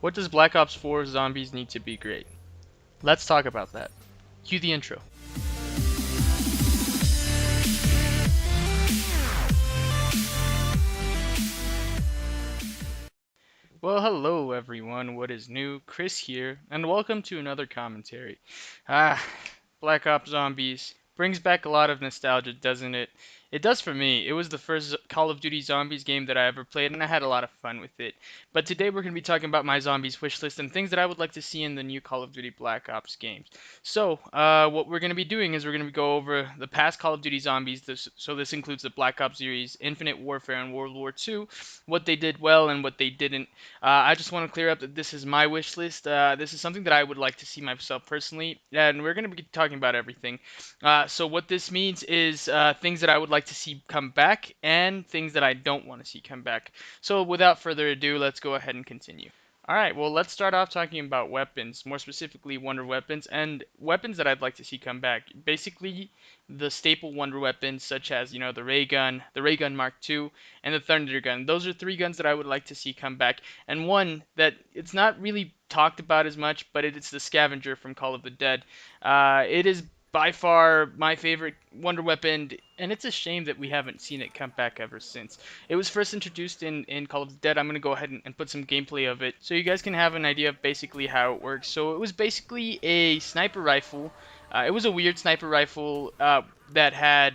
What does Black Ops 4 Zombies need to be great? Let's talk about that. Cue the intro. Well, hello everyone. What is new? Chris here, and welcome to another commentary. Ah, Black Ops Zombies brings back a lot of nostalgia, doesn't it? It does for me. It was the first Call of Duty Zombies game that I ever played, and I had a lot of fun with it. But today we're going to be talking about my Zombies wish list and things that I would like to see in the new Call of Duty Black Ops games. So, what we're going to be doing is we're going to go over the past Call of Duty Zombies. So this includes the Black Ops series, Infinite Warfare, and World War II, what they did well and what they didn't. I just want to clear up that this is my wish list. This is something that I would like to see myself personally, and we're going to be talking about everything. So what this means is things that I would like to see come back and things that I don't want to see come back. So without further ado, let's go ahead and continue. Alright, well, let's start off talking about weapons, more specifically Wonder Weapons, and weapons that I'd like to see come back. Basically, the staple Wonder Weapons, such as, the Ray Gun Mark II, and the Thunder Gun. Those are three guns that I would like to see come back. And one that it's not really talked about as much, but it's the Scavenger from Call of the Dead. It is by far my favorite Wonder Weapon, and it's a shame that we haven't seen it come back ever since. It was first introduced in Call of the Dead. I'm going to go ahead and put some gameplay of it so you guys can have an idea of basically how it works. So it was basically a sniper rifle. It was a weird sniper rifle that had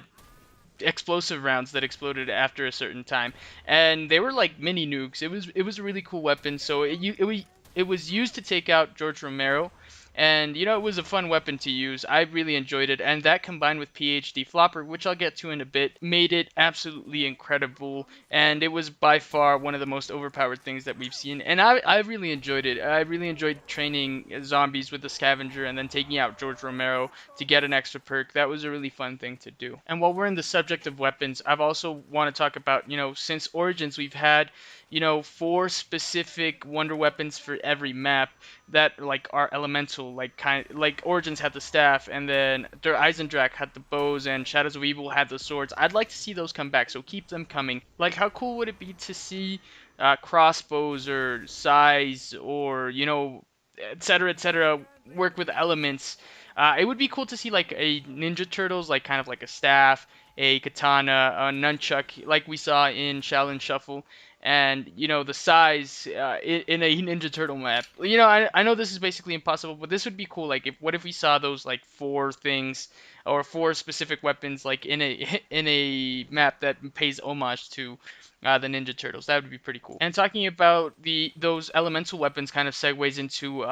explosive rounds that exploded after a certain time, and they were like mini nukes. It was a really cool weapon. So it was used to take out George Romero, and it was a fun weapon to use. I really enjoyed it, and that combined with PhD Flopper, which I'll get to in a bit, made it absolutely incredible. And it was by far one of the most overpowered things that we've seen, and I really enjoyed it. I really enjoyed training zombies with the Scavenger and then taking out George Romero to get an extra perk. That was a really fun thing to do. And while we're in the subject of weapons, I've also want to talk about, since Origins we've had, four specific wonder weapons for every map that like are elemental, like Origins had the staff, and then Der Eisendrache had the bows, and Shadows of Evil had the swords. I'd like to see those come back, so keep them coming. Like, how cool would it be to see crossbows or size or etc. etc. work with elements? It would be cool to see like a Ninja Turtles, like kind of like a staff, a katana, a nunchuck, like we saw in Shaolin Shuffle, and the size in a Ninja Turtle map. I know this is basically impossible, but this would be cool. Like, what if we saw those like four things or four specific weapons like in a in a map that pays homage to the Ninja Turtles? That would be pretty cool. And talking about those elemental weapons kind of segues into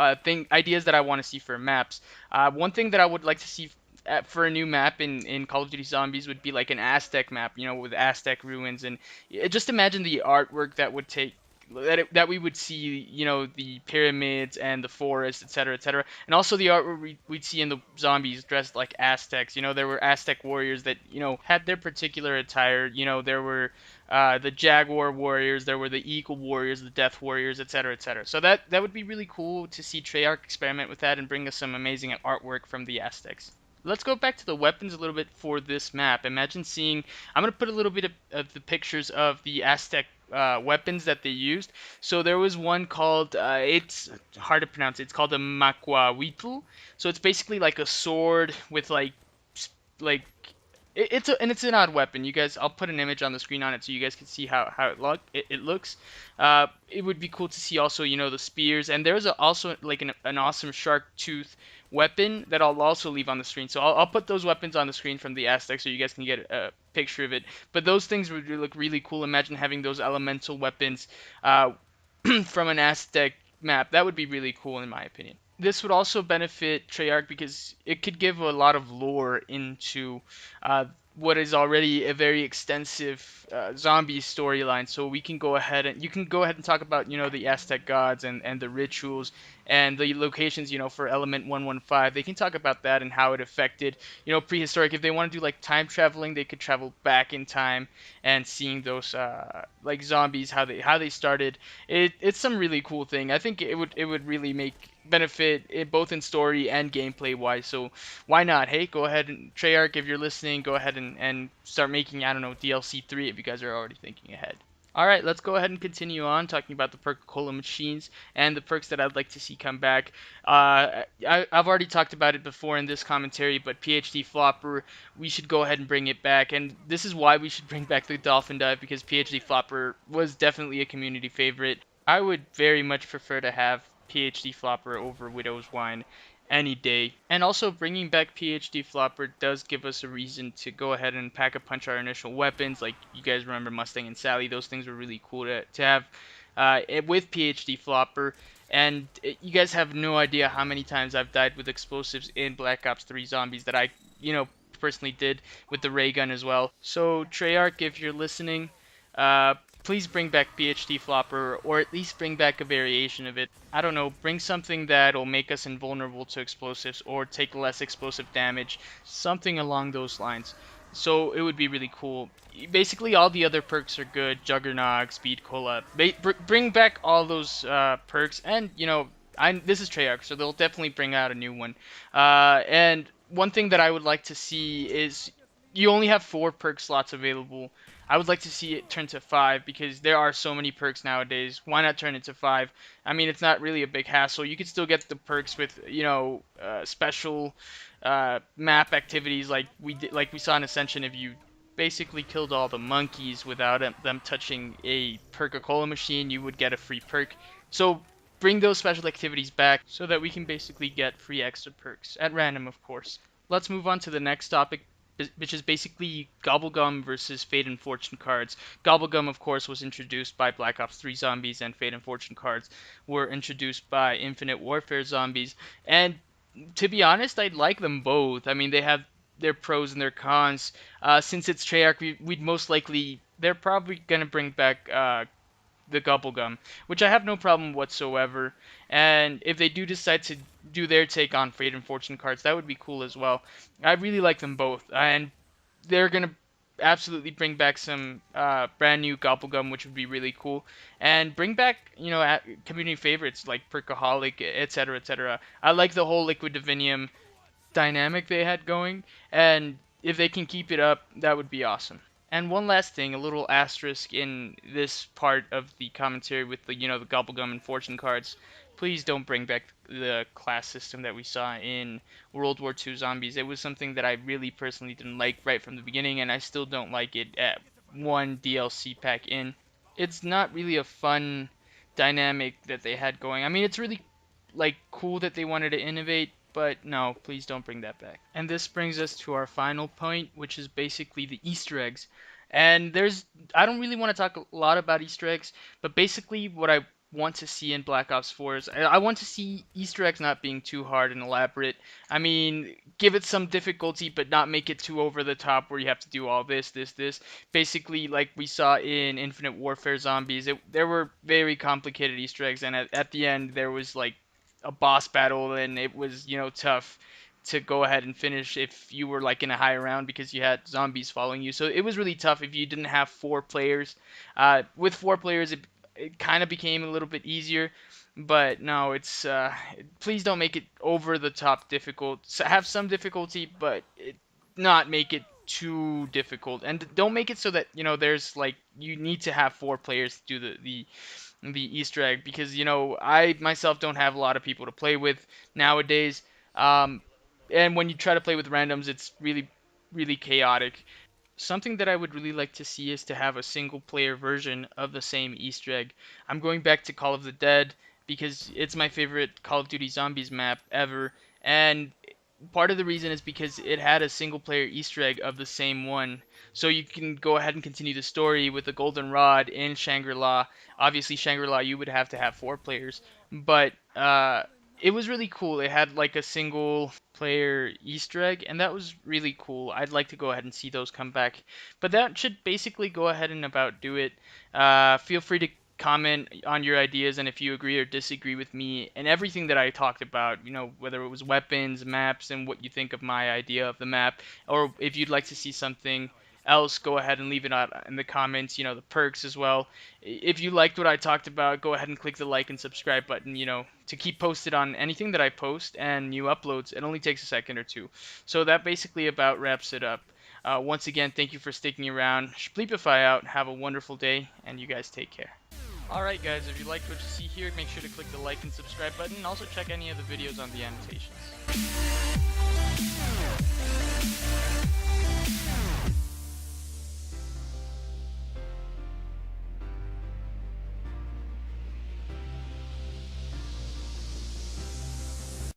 ideas that I want to see for maps. One thing that I would like to see for a new map in Call of Duty Zombies would be like an Aztec map, with Aztec ruins, and just imagine the artwork that would take that we would see, the pyramids and the forest, etc., etc., and also the artwork we'd see in the zombies dressed like Aztecs. There were Aztec warriors that had their particular attire. There were the Jaguar warriors, there were the Eagle warriors, the Death warriors, etc., etc. So that would be really cool to see Treyarch experiment with that and bring us some amazing artwork from the Aztecs. Let's go back to the weapons a little bit for this map. Imagine seeing, I'm going to put a little bit of the pictures of the Aztec weapons that they used. So there was one called, it's hard to pronounce, it's called a Macuahuitl. So it's basically like a sword with like it's an odd weapon. You guys, I'll put an image on the screen on it so you guys can see how it looks. It would be cool to see also, the spears, and there's also like an awesome shark tooth weapon that I'll also leave on the screen. So I'll put those weapons on the screen from the Aztec so you guys can get a picture of it. But those things would look really cool. Imagine having those elemental weapons from an Aztec map. That would be really cool in my opinion. This would also benefit Treyarch because it could give a lot of lore into what is already a very extensive zombie storyline. So we can go ahead and you can go ahead and talk about the Aztec gods and the rituals and the locations for Element 115. They can talk about that and how it affected prehistoric. If they want to do like time traveling, they could travel back in time and seeing those like zombies, how they started. It's some really cool thing. I think it would really make benefit both in story and gameplay wise. So why not? Hey, go ahead and Treyarch, if you're listening, go ahead and start making, I don't know, DLC 3 if you guys are already thinking ahead. All right, let's go ahead and continue on talking about the Perk-a-Cola machines and the perks that I'd like to see come back. I've already talked about it before in this commentary, but PhD Flopper, we should go ahead and bring it back. And this is why we should bring back the Dolphin Dive, because PhD Flopper was definitely a community favorite. I would very much prefer to have PhD Flopper over Widow's Wine any day. And also bringing back PhD Flopper does give us a reason to go ahead and pack a punch our initial weapons. Like you guys remember Mustang and Sally, those things were really cool to have with PhD Flopper. And you guys have no idea how many times I've died with explosives in Black Ops 3 Zombies that I, personally did with the ray gun as well. So Treyarch, if you're listening, uh, please bring back PhD Flopper, or at least bring back a variation of it. I don't know, bring something that'll make us invulnerable to explosives or take less explosive damage, something along those lines. So it would be really cool. Basically, all the other perks are good. Juggernog, Speed Cola. Bring back all those perks, and this is Treyarch, so they'll definitely bring out a new one. And one thing that I would like to see is you only have 4 perk slots available. I would like to see it turn to 5 because there are so many perks nowadays. Why not turn it to 5? I mean, it's not really a big hassle. You could still get the perks with, special map activities like we saw in Ascension. If you basically killed all the monkeys without them touching a Perk-a-Cola machine, you would get a free perk. So bring those special activities back so that we can basically get free extra perks at random, of course. Let's move on to the next topic, which is basically Gobblegum versus Fate and Fortune cards. Gobblegum, of course, was introduced by Black Ops 3 Zombies, and Fate and Fortune cards were introduced by Infinite Warfare Zombies. And to be honest, I like them both. I mean, they have their pros and their cons. Since it's Treyarch, we'd most likely they're probably gonna bring back the Gobblegum, which I have no problem whatsoever. And if they do decide to do their take on Fate and Fortune cards, that would be cool as well. I really like them both, and they're gonna absolutely bring back some brand new Gobblegum, which would be really cool, and bring back community favorites like Perkaholic, etc., etc. I like the whole Liquid Divinium dynamic they had going, and if they can keep it up, that would be awesome. And one last thing, a little asterisk in this part of the commentary with the Gobblegum and Fortune cards. Please don't bring back the class system that we saw in World War II Zombies. It was something that I really personally didn't like right from the beginning, and I still don't like it at one DLC pack in. It's not really a fun dynamic that they had going. I mean, it's really like cool that they wanted to innovate, but no, please don't bring that back. And this brings us to our final point, which is basically the Easter eggs. And I don't really want to talk a lot about Easter eggs, but basically what I want to see in Black Ops 4 is I want to see Easter eggs not being too hard and elaborate. I mean, give it some difficulty, but not make it too over the top where you have to do all this, this, this. Basically, like we saw in Infinite Warfare Zombies, there were very complicated Easter eggs, and at the end there was like a boss battle, and it was tough to go ahead and finish if you were like in a high round because you had zombies following you. So it was really tough if you didn't have 4 players. With 4 players, it kind of became a little bit easier. But no, it's please don't make it over the top difficult. So have some difficulty, but not make it too difficult, and don't make it so that there's like you need to have 4 players to do the Easter egg, because I myself don't have a lot of people to play with nowadays. Um, and when you try to play with randoms, it's really, really chaotic. Something that I would really like to see is to have a single player version of the same Easter egg. I'm going back to Call of the Dead because it's my favorite Call of Duty Zombies map ever, and part of the reason is because it had a single player Easter egg of the same one. So you can go ahead and continue the story with the Golden Rod in Shangri-La. Obviously, Shangri-La you would have to have 4 players, but it was really cool. It had like a single player Easter egg, and that was really cool. I'd like to go ahead and see those come back. But that should basically go ahead and about do it. Feel free to comment on your ideas and if you agree or disagree with me and everything that I talked about, whether it was weapons, maps, and what you think of my idea of the map, or if you'd like to see something else, go ahead and leave it out in the comments, the perks as well. If you liked what I talked about, go ahead and click the like and subscribe button, to keep posted on anything that I post and new uploads. It only takes a second or two. So that basically about wraps it up. Once again, thank you for sticking around. Shpleepify out. Have a wonderful day, and you guys take care. Alright guys, if you liked what you see here, make sure to click the like and subscribe button, and also check any of the videos on the annotations.